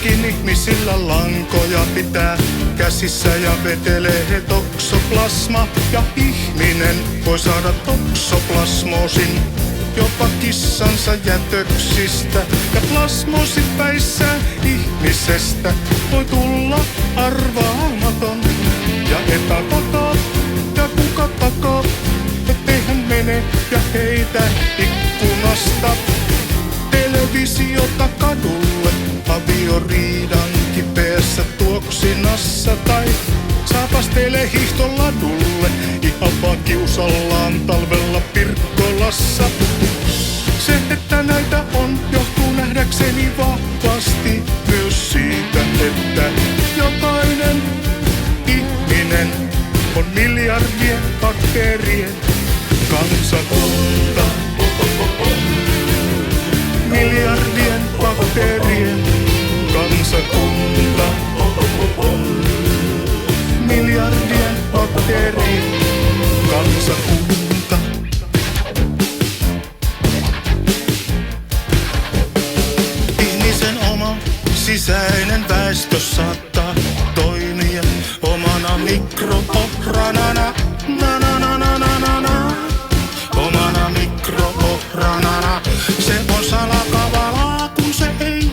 Kuitenkin ihmisillä lankoja pitää käsissä ja vetelee toksoplasma. Ja ihminen voi saada toksoplasmoosin jopa kissansa jätöksistä. Ja plasmoosipäissään ihmisestä voi tulla arvaamaton ja epävakaa. Ja kuka takaa, ettei hän mene ja heitä ikkunasta televisiota kadulle avioriidan kipeässä tuoksinassa. Tai saapastele hiihtoladulle ihan vaan kiusallaan talvella Pirkkolassa. Se, että näitä on, johtuu nähdäkseni vahvasti myös siitä, että jokainen ihminen on miljardien bakteerien kansakunta. Miljardien bakteerien kansakunta. Miljardien bakteerien kansakunta. Ihmisen oma sisäinen väestö saattaa toimia omana mikroohranana. Omana mikroohranana. Se on salakavalaa, kun se ei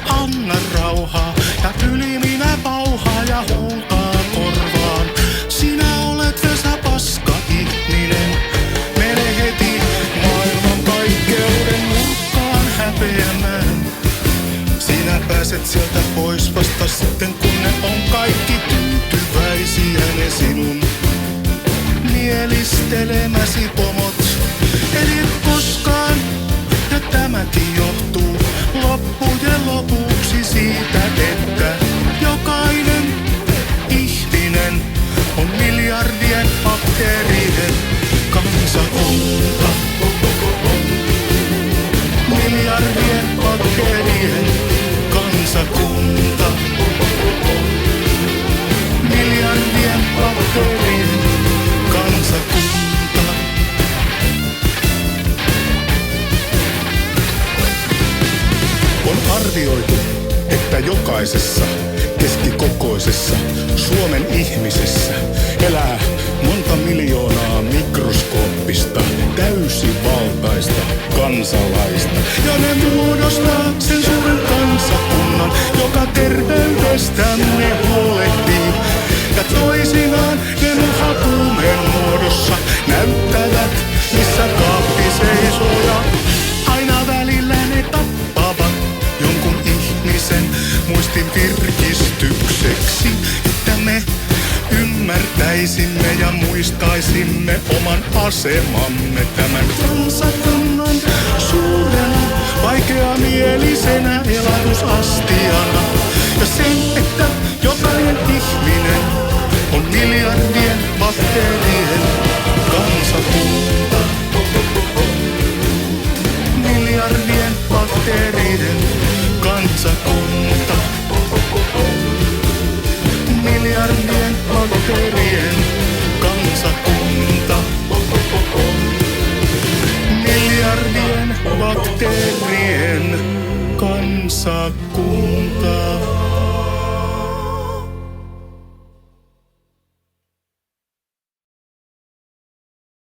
anna rauhaa. Ja yli minä pauhaa ja huutaa korvaan. Sinä olet Vesa paska ihminen. Mene heti maailman kaikkeuden nurkkaan häpeämään. Sinä pääset sieltä pois vasta sitten, kun ne on kaikki tyytyväisiä, ne sinun mielistelemäsi pomot. Eli koskaan, ja tämäkin johtuu loppujen lopuksi siitä, että jokainen ihminen on miljardien bakteerien kansakunta. Miljardien bakteerien kansakunta. Miljardien bakteerien kansakunta. On arvioitu, että jokaisessa keskikokoisessa Suomen ihmisessä elää monta miljoonaa mikroskooppista, täysivaltaista kansalaista. Ja ne muodostaa sen suuren kansakunnan, joka terveydestämme huolehtii. Ja toisinaan ne nuhakuumeen muodossa näyttävät, missä kaappi seisoo. Ja aina välillä ne tappavat jonkun ihmisen muistin virkistykseksi, että me ymmärtäisimme ja muistaisimme oman asemamme tämän kansakunnan suurena, vaikeamielisenä elatusastiana. Ja sen, että jokainen ihminen on miljardien bakteerien kansakunta. Miljardien bakteerien kansakunta. Miljardien bakteerien kansakunta. Miljardien bakteerien kansakunta.